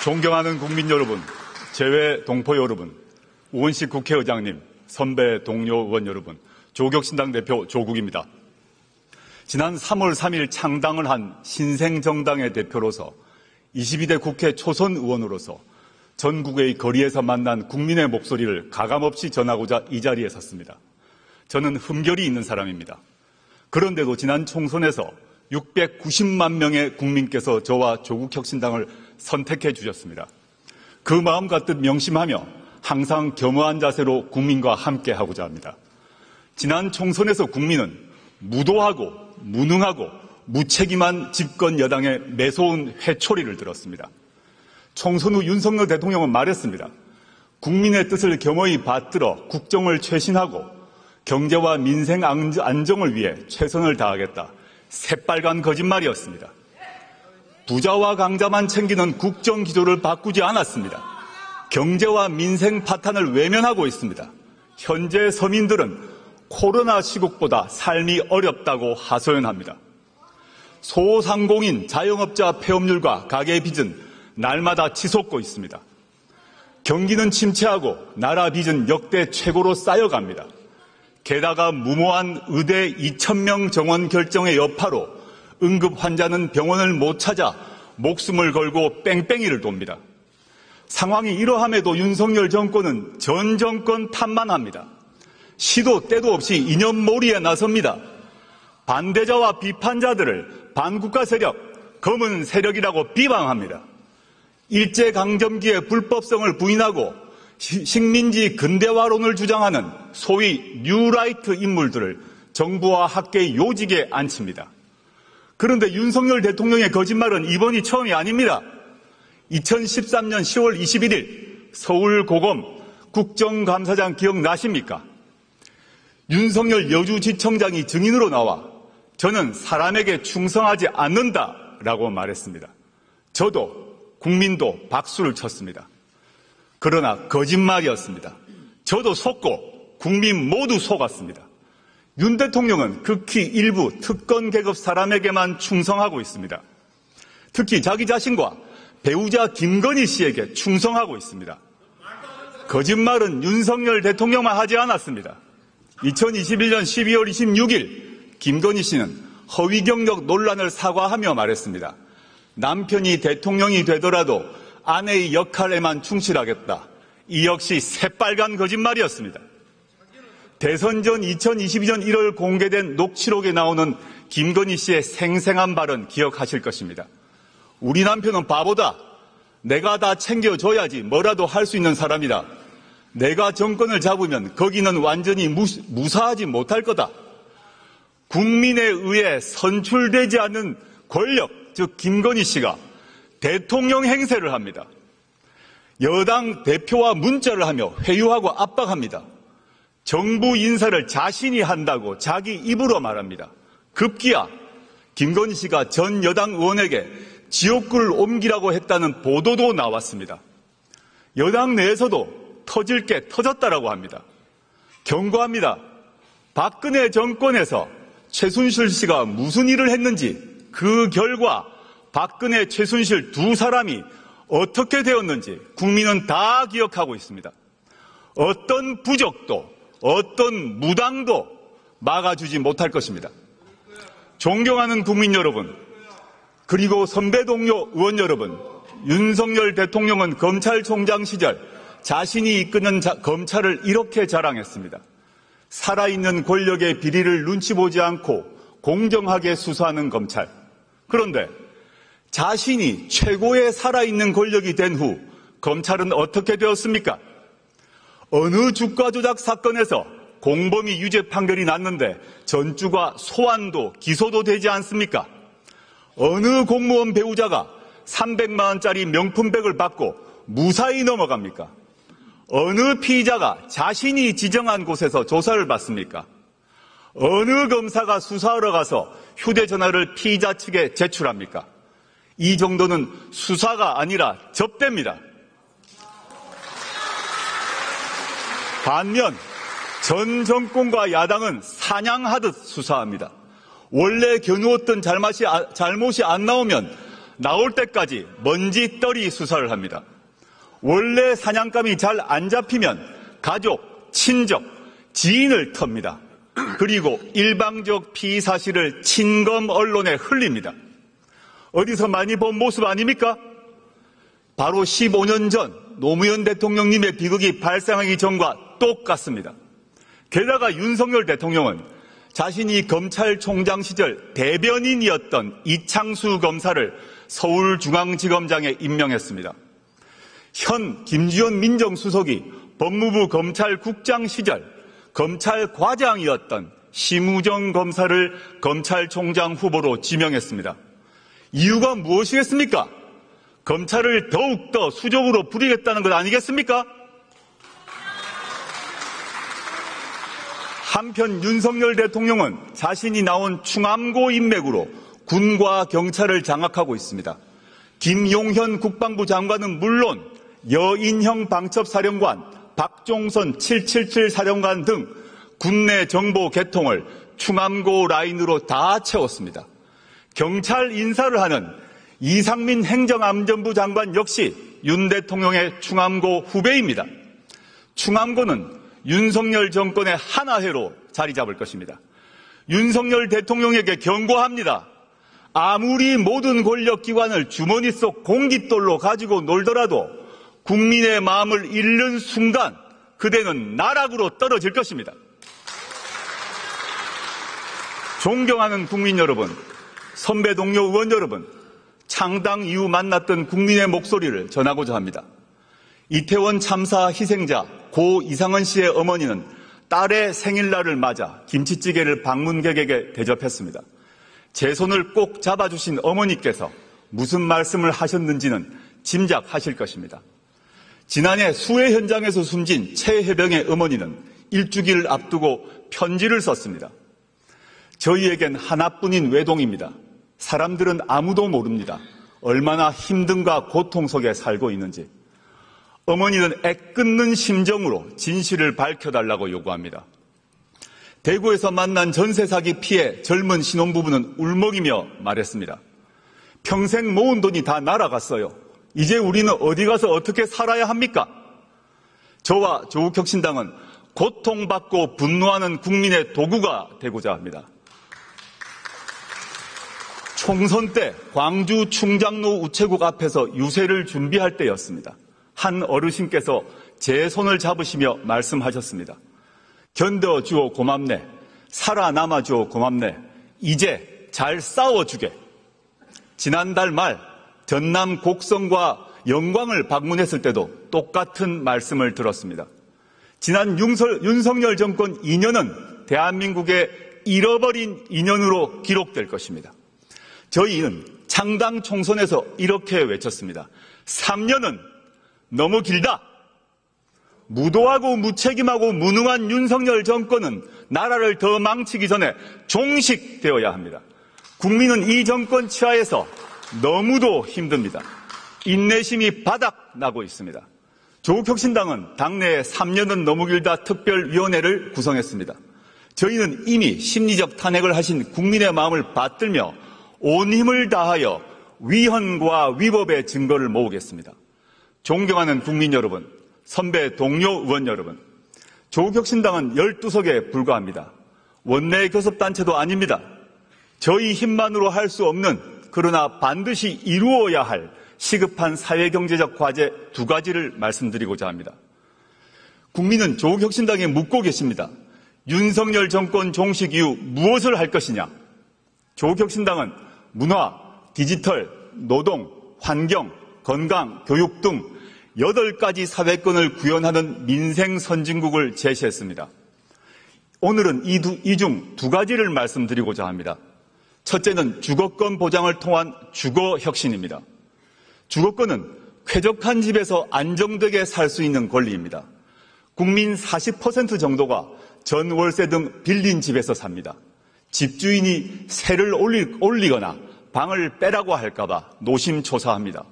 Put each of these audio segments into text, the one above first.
존경하는 국민 여러분, 재외 동포 여러분, 우원식 국회의장님, 선배 동료 의원 여러분, 조국신당 대표 조국입니다. 지난 3월 3일 창당을 한 신생정당의 대표로서 22대 국회 초선 의원으로서 전국의 거리에서 만난 국민의 목소리를 가감없이 전하고자 이 자리에 섰습니다. 저는 흠결이 있는 사람입니다. 그런데도 지난 총선에서 690만 명의 국민께서 저와 조국혁신당을 선택해 주셨습니다. 그 마음 가득 명심하며 항상 겸허한 자세로 국민과 함께 하고자 합니다. 지난 총선에서 국민은 무도하고 무능하고 무책임한 집권 여당의 매서운 회초리를 들었습니다. 총선 후 윤석열 대통령은 말했습니다. 국민의 뜻을 겸허히 받들어 국정을 쇄신하고 경제와 민생 안정을 위해 최선을 다하겠다. 새빨간 거짓말이었습니다. 부자와 강자만 챙기는 국정 기조를 바꾸지 않았습니다. 경제와 민생 파탄을 외면하고 있습니다. 현재 서민들은 코로나 시국보다 삶이 어렵다고 하소연합니다. 소상공인, 자영업자 폐업률과 가계 빚은 날마다 치솟고 있습니다. 경기는 침체하고 나라 빚은 역대 최고로 쌓여갑니다. 게다가 무모한 의대 2,000명 정원 결정의 여파로 응급 환자는 병원을 못 찾아 목숨을 걸고 뺑뺑이를 돕니다. 상황이 이러함에도 윤석열 정권은 전 정권 탓만 합니다. 시도 때도 없이 이념몰이에 나섭니다. 반대자와 비판자들을 반국가 세력, 검은 세력이라고 비방합니다. 일제강점기의 불법성을 부인하고 식민지 근대화론을 주장하는 소위 뉴라이트 인물들을 정부와 학계의 요직에 앉힙니다. 그런데 윤석열 대통령의 거짓말은 이번이 처음이 아닙니다. 2013년 10월 21일 서울고검 국정감사장 기억나십니까? 윤석열 여주지청장이 증인으로 나와 저는 사람에게 충성하지 않는다라고 말했습니다. 저도 국민도 박수를 쳤습니다. 그러나 거짓말이었습니다. 저도 속고 국민 모두 속았습니다. 윤 대통령은 극히 일부 특권 계급 사람에게만 충성하고 있습니다. 특히 자기 자신과 배우자 김건희 씨에게 충성하고 있습니다. 거짓말은 윤석열 대통령만 하지 않았습니다. 2021년 12월 26일 김건희 씨는 허위 경력 논란을 사과하며 말했습니다. 남편이 대통령이 되더라도 아내의 역할에만 충실하겠다. 이 역시 새빨간 거짓말이었습니다. 대선 전 2022년 1월 공개된 녹취록에 나오는 김건희 씨의 생생한 발언 기억하실 것입니다. 우리 남편은 바보다. 내가 다 챙겨줘야지 뭐라도 할 수 있는 사람이다. 내가 정권을 잡으면 거기는 완전히 무사하지 못할 거다. 국민에 의해 선출되지 않는 권력, 즉 김건희 씨가 대통령 행세를 합니다. 여당 대표와 문자를 하며 회유하고 압박합니다. 정부 인사를 자신이 한다고 자기 입으로 말합니다. 급기야 김건희 씨가 전 여당 의원에게 지옥불을 옮기라고 했다는 보도도 나왔습니다. 여당 내에서도 터질 게 터졌다라고 합니다. 경고합니다. 박근혜 정권에서 최순실 씨가 무슨 일을 했는지 그 결과 박근혜, 최순실 두 사람이 어떻게 되었는지 국민은 다 기억하고 있습니다. 어떤 부적도 어떤 무당도 막아주지 못할 것입니다. 존경하는 국민 여러분, 그리고 선배 동료 의원 여러분, 윤석열 대통령은 검찰총장 시절 자신이 이끄는 검찰을 이렇게 자랑했습니다. 살아있는 권력의 비리를 눈치 보지 않고 공정하게 수사하는 검찰. 그런데 자신이 최고의 살아있는 권력이 된 후 검찰은 어떻게 되었습니까? 어느 주가 조작 사건에서 공범이 유죄 판결이 났는데 전주가 소환도 기소도 되지 않습니까? 어느 공무원 배우자가 300만 원짜리 명품백을 받고 무사히 넘어갑니까? 어느 피의자가 자신이 지정한 곳에서 조사를 받습니까? 어느 검사가 수사하러 가서 휴대전화를 피의자 측에 제출합니까? 이 정도는 수사가 아니라 접대입니다. 반면 전 정권과 야당은 사냥하듯 수사합니다. 원래 겨누었던 잘못이 안 나오면 나올 때까지 먼지떨이 수사를 합니다. 원래 사냥감이 잘 안 잡히면 가족, 친족, 지인을 텁니다. 그리고 일방적 피의 사실을 친검 언론에 흘립니다. 어디서 많이 본 모습 아닙니까? 바로 15년 전 노무현 대통령님의 비극이 발생하기 전과 똑같습니다. 게다가 윤석열 대통령은 자신이 검찰총장 시절 대변인이었던 이창수 검사를 서울중앙지검장에 임명했습니다. 현 김주현 민정수석이 법무부 검찰국장 시절 검찰과장이었던 심우정 검사를 검찰총장 후보로 지명했습니다. 이유가 무엇이겠습니까? 검찰을 더욱더 수적으로 부리겠다는 것 아니겠습니까? 한편 윤석열 대통령은 자신이 나온 충암고 인맥으로 군과 경찰을 장악하고 있습니다. 김용현 국방부 장관은 물론 여인형 방첩사령관, 박종선 777 사령관 등 군내 정보 개통을 충암고 라인으로 다 채웠습니다. 경찰 인사를 하는 이상민 행정안전부 장관 역시 윤 대통령의 충암고 후배입니다. 충암고는 윤석열 정권의 하나회로 자리 잡을 것입니다. 윤석열 대통령에게 경고합니다. 아무리 모든 권력기관을 주머니 속 공깃돌로 가지고 놀더라도 국민의 마음을 잃는 순간 그대는 나락으로 떨어질 것입니다. 존경하는 국민 여러분, 선배 동료 의원 여러분, 창당 이후 만났던 국민의 목소리를 전하고자 합니다. 이태원 참사 희생자 고 이상은 씨의 어머니는 딸의 생일날을 맞아 김치찌개를 방문객에게 대접했습니다. 제 손을 꼭 잡아주신 어머니께서 무슨 말씀을 하셨는지는 짐작하실 것입니다. 지난해 수해 현장에서 숨진 최혜병의 어머니는 일주기를 앞두고 편지를 썼습니다. 저희에겐 하나뿐인 외동입니다. 사람들은 아무도 모릅니다. 얼마나 힘든가 고통 속에 살고 있는지. 어머니는 애끓는 심정으로 진실을 밝혀달라고 요구합니다. 대구에서 만난 전세 사기 피해 젊은 신혼부부는 울먹이며 말했습니다. 평생 모은 돈이 다 날아갔어요. 이제 우리는 어디 가서 어떻게 살아야 합니까? 저와 조국혁신당은 고통받고 분노하는 국민의 도구가 되고자 합니다. 총선 때 광주 충장로 우체국 앞에서 유세를 준비할 때였습니다. 한 어르신께서 제 손을 잡으시며 말씀하셨습니다. 견뎌주어 고맙네. 살아남아주어 고맙네. 이제 잘 싸워주게. 지난달 말 전남 곡성과 영광을 방문했을 때도 똑같은 말씀을 들었습니다. 지난 윤석열 정권 2년은 대한민국의 잃어버린 2년으로 기록될 것입니다. 저희는 창당 총선에서 이렇게 외쳤습니다. 3년은 너무 길다. 무도하고 무책임하고 무능한 윤석열 정권은 나라를 더 망치기 전에 종식되어야 합니다. 국민은 이 정권 치하에서 너무도 힘듭니다. 인내심이 바닥나고 있습니다. 조국혁신당은 당내에 3년은 너무 길다 특별위원회를 구성했습니다. 저희는 이미 심리적 탄핵을 하신 국민의 마음을 받들며 온 힘을 다하여 위헌과 위법의 증거를 모으겠습니다. 존경하는 국민 여러분, 선배 동료 의원 여러분, 조국혁신당은 12석에 불과합니다. 원내 교섭단체도 아닙니다. 저희 힘만으로 할 수 없는 그러나 반드시 이루어야 할 시급한 사회경제적 과제 2가지를 말씀드리고자 합니다. 국민은 조국혁신당에 묻고 계십니다. 윤석열 정권 종식 이후 무엇을 할 것이냐? 조국혁신당은 문화, 디지털, 노동, 환경, 건강, 교육 등 8가지 사회권을 구현하는 민생 선진국을 제시했습니다. 오늘은 이 중 2가지를 말씀드리고자 합니다. 첫째는 주거권 보장을 통한 주거혁신입니다. 주거권은 쾌적한 집에서 안정되게 살 수 있는 권리입니다. 국민 40% 정도가 전월세 등 빌린 집에서 삽니다. 집주인이 세를 올리거나 방을 빼라고 할까봐 노심초사합니다.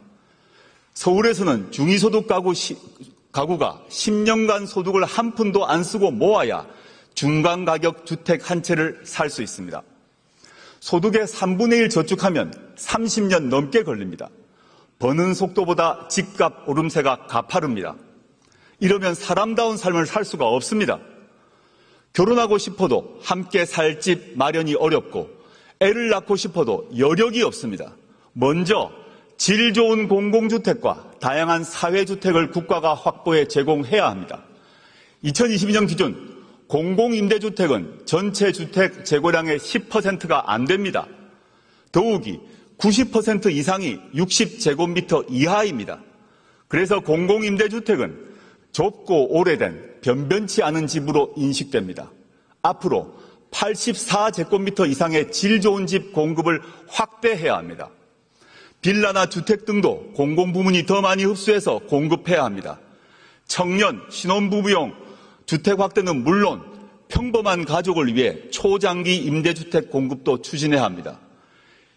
서울에서는 중위소득 가구가 10년간 소득을 한 푼도 안 쓰고 모아야 중간가격 주택 한 채를 살 수 있습니다. 소득의 3분의 1 저축하면 30년 넘게 걸립니다. 버는 속도보다 집값 오름세가 가파릅니다. 이러면 사람다운 삶을 살 수가 없습니다. 결혼하고 싶어도 함께 살 집 마련이 어렵고 애를 낳고 싶어도 여력이 없습니다. 먼저 질 좋은 공공주택과 다양한 사회주택을 국가가 확보해 제공해야 합니다. 2022년 기준 공공임대주택은 전체 주택 재고량의 10%가 안 됩니다. 더욱이 90% 이상이 60제곱미터 이하입니다. 그래서 공공임대주택은 좁고 오래된 변변치 않은 집으로 인식됩니다. 앞으로 84제곱미터 이상의 질 좋은 집 공급을 확대해야 합니다. 빌라나 주택 등도 공공부문이 더 많이 흡수해서 공급해야 합니다. 청년, 신혼부부용 주택 확대는 물론 평범한 가족을 위해 초장기 임대주택 공급도 추진해야 합니다.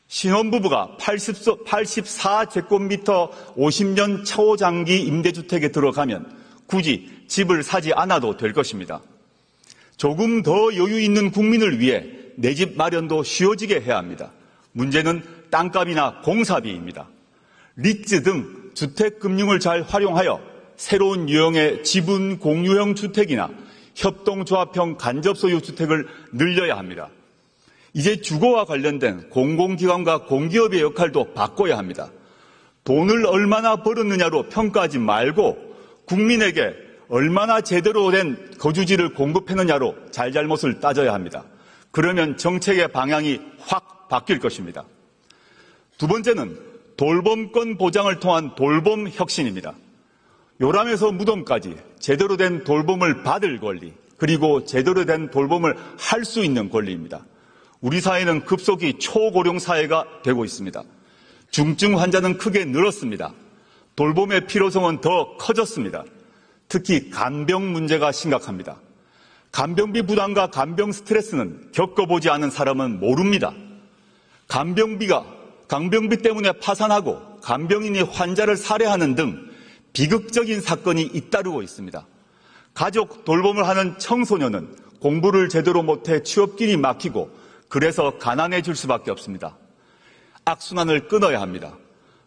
신혼부부가 84제곱미터 50년 초장기 임대주택에 들어가면 굳이 집을 사지 않아도 될 것입니다. 조금 더 여유 있는 국민을 위해 내 집 마련도 쉬워지게 해야 합니다. 문제는 땅값이나 공사비입니다. 리츠 등 주택금융을 잘 활용하여 새로운 유형의 지분 공유형 주택이나 협동조합형 간접소유 주택을 늘려야 합니다. 이제 주거와 관련된 공공기관과 공기업의 역할도 바꿔야 합니다. 돈을 얼마나 벌었느냐로 평가하지 말고 국민에게 얼마나 제대로 된 거주지를 공급했느냐로 잘잘못을 따져야 합니다. 그러면 정책의 방향이 확 바뀔 것입니다. 두 번째는 돌봄권 보장을 통한 돌봄 혁신입니다. 요람에서 무덤까지 제대로 된 돌봄을 받을 권리, 그리고 제대로 된 돌봄을 할 수 있는 권리입니다. 우리 사회는 급속히 초고령 사회가 되고 있습니다. 중증 환자는 크게 늘었습니다. 돌봄의 필요성은 더 커졌습니다. 특히 간병 문제가 심각합니다. 간병비 부담과 간병 스트레스는 겪어보지 않은 사람은 모릅니다. 간병비 때문에 파산하고 간병인이 환자를 살해하는 등 비극적인 사건이 잇따르고 있습니다. 가족 돌봄을 하는 청소년은 공부를 제대로 못해 취업길이 막히고 그래서 가난해질 수밖에 없습니다. 악순환을 끊어야 합니다.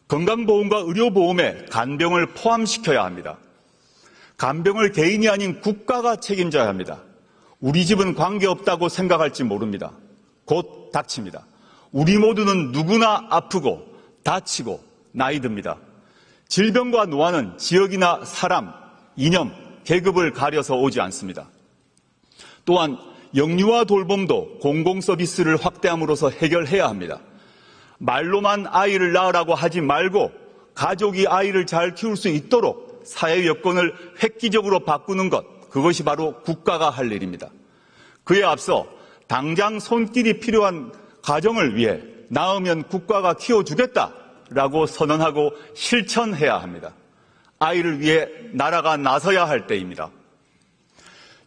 건강보험과 의료보험에 간병을 포함시켜야 합니다. 간병을 개인이 아닌 국가가 책임져야 합니다. 우리 집은 관계없다고 생각할지 모릅니다. 곧 닥칩니다. 우리 모두는 누구나 아프고 다치고 나이 듭니다. 질병과 노화는 지역이나 사람, 이념, 계급을 가려서 오지 않습니다. 또한 영유아 돌봄도 공공서비스를 확대함으로써 해결해야 합니다. 말로만 아이를 낳으라고 하지 말고 가족이 아이를 잘 키울 수 있도록 사회 여건을 획기적으로 바꾸는 것, 그것이 바로 국가가 할 일입니다. 그에 앞서 당장 손길이 필요한 가정을 위해 낳으면 국가가 키워주겠다라고 선언하고 실천해야 합니다. 아이를 위해 나라가 나서야 할 때입니다.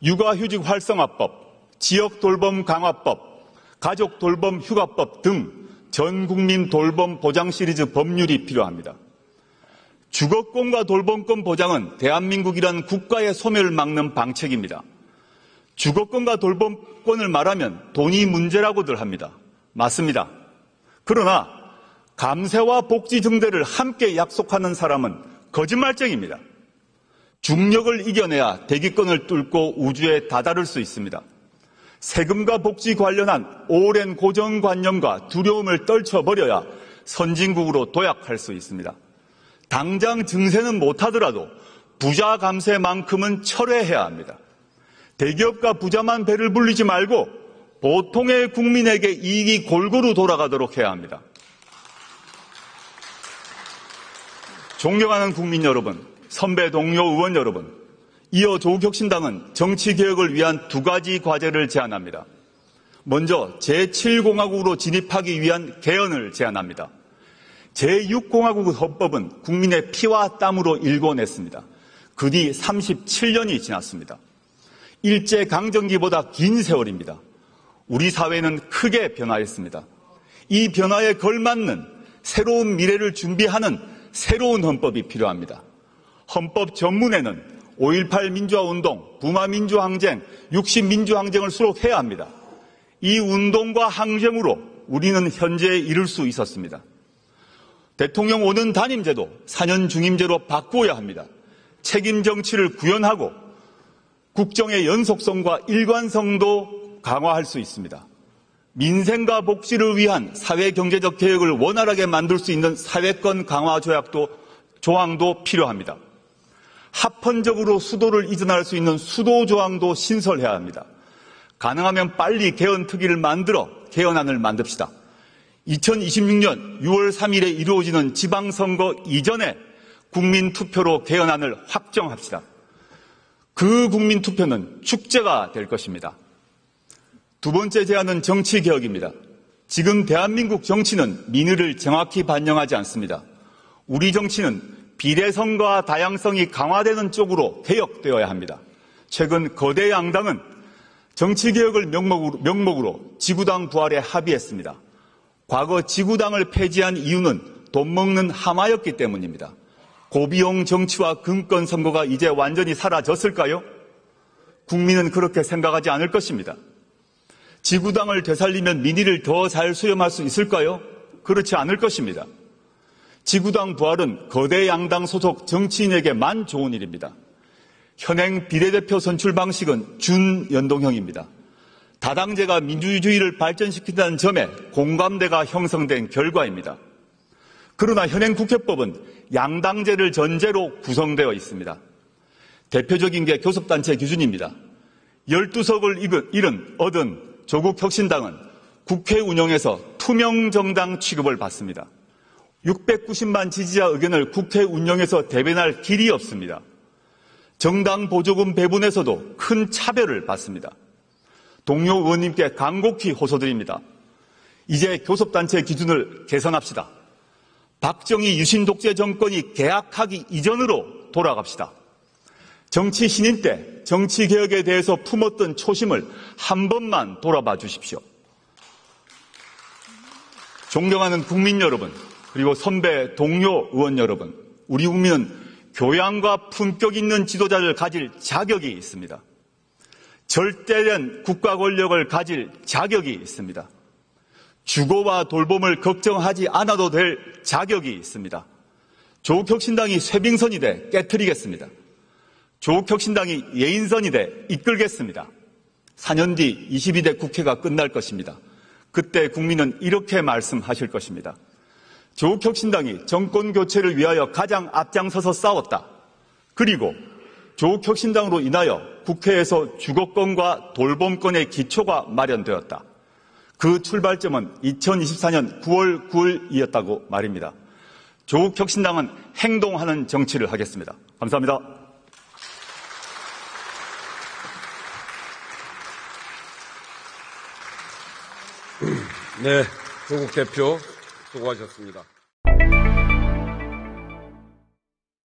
육아휴직 활성화법, 지역돌봄 강화법, 가족돌봄 휴가법 등 전국민 돌봄 보장 시리즈 법률이 필요합니다. 주거권과 돌봄권 보장은 대한민국이란 국가의 소멸을 막는 방책입니다. 주거권과 돌봄권을 말하면 돈이 문제라고들 합니다. 맞습니다. 그러나 감세와 복지 증대를 함께 약속하는 사람은 거짓말쟁입니다. 중력을 이겨내야 대기권을 뚫고 우주에 다다를 수 있습니다. 세금과 복지 관련한 오랜 고정관념과 두려움을 떨쳐버려야 선진국으로 도약할 수 있습니다. 당장 증세는 못하더라도 부자 감세만큼은 철회해야 합니다. 대기업과 부자만 배를 불리지 말고 보통의 국민에게 이익이 골고루 돌아가도록 해야 합니다. 존경하는 국민 여러분, 선배 동료 의원 여러분, 이어 조국혁신당은 정치개혁을 위한 두 가지 과제를 제안합니다. 먼저 제7공화국으로 진입하기 위한 개헌을 제안합니다. 제6공화국 헌법은 국민의 피와 땀으로 일궈냈습니다. 그 뒤 37년이 지났습니다. 일제강점기보다 긴 세월입니다. 우리 사회는 크게 변화했습니다. 이 변화에 걸맞는 새로운 미래를 준비하는 새로운 헌법이 필요합니다. 헌법 전문에는 5.18 민주화운동, 부마민주항쟁, 60민주항쟁을 수록해야 합니다. 이 운동과 항쟁으로 우리는 현재에 이를 수 있었습니다. 대통령 5년 단임제도 4년 중임제로 바꾸어야 합니다. 책임 정치를 구현하고 국정의 연속성과 일관성도 강화할 수 있습니다. 민생과 복지를 위한 사회경제적 개혁을 원활하게 만들 수 있는 사회권 강화 조항도 필요합니다. 합헌적으로 수도를 이전할 수 있는 수도 조항도 신설해야 합니다. 가능하면 빨리 개헌특위를 만들어 개헌안을 만듭시다. 2026년 6월 3일에 이루어지는 지방선거 이전에 국민투표로 개헌안을 확정합시다. 그 국민투표는 축제가 될 것입니다. 두 번째 제안은 정치개혁입니다. 지금 대한민국 정치는 민의를 정확히 반영하지 않습니다. 우리 정치는 비례성과 다양성이 강화되는 쪽으로 개혁되어야 합니다. 최근 거대 양당은 정치개혁을 명목으로 지구당 부활에 합의했습니다. 과거 지구당을 폐지한 이유는 돈 먹는 하마였기 때문입니다. 고비용 정치와 금권 선거가 이제 완전히 사라졌을까요? 국민은 그렇게 생각하지 않을 것입니다. 지구당을 되살리면 민의를 더 잘 수렴할 수 있을까요? 그렇지 않을 것입니다. 지구당 부활은 거대 양당 소속 정치인에게만 좋은 일입니다. 현행 비례대표 선출 방식은 준연동형입니다. 다당제가 민주주의를 발전시킨다는 점에 공감대가 형성된 결과입니다. 그러나 현행 국회법은 양당제를 전제로 구성되어 있습니다. 대표적인 게 교섭단체 기준입니다. 12석을 얻은 조국혁신당은 국회 운영에서 투명정당 취급을 받습니다. 690만 지지자 의견을 국회 운영에서 대변할 길이 없습니다. 정당 보조금 배분에서도 큰 차별을 받습니다. 동료 의원님께 간곡히 호소드립니다. 이제 교섭단체 기준을 개선합시다. 박정희 유신 독재 정권이 개학하기 이전으로 돌아갑시다. 정치 신인 때 정치개혁에 대해서 품었던 초심을 한 번만 돌아봐 주십시오. 존경하는 국민 여러분, 그리고 선배 동료 의원 여러분, 우리 국민은 교양과 품격 있는 지도자를 가질 자격이 있습니다. 절대된 국가 권력을 가질 자격이 있습니다. 주거와 돌봄을 걱정하지 않아도 될 자격이 있습니다. 조국혁신당이 쇄빙선이 돼 깨트리겠습니다. 조국혁신당이 예인선이 돼 이끌겠습니다. 4년 뒤 22대 국회가 끝날 것입니다. 그때 국민은 이렇게 말씀하실 것입니다. 조국혁신당이 정권교체를 위하여 가장 앞장서서 싸웠다. 그리고 조국혁신당으로 인하여 국회에서 주거권과 돌봄권의 기초가 마련되었다. 그 출발점은 2024년 9월 9일이었다고 말입니다. 조국혁신당은 행동하는 정치를 하겠습니다. 감사합니다. 네, 조국 대표 수고하셨습니다.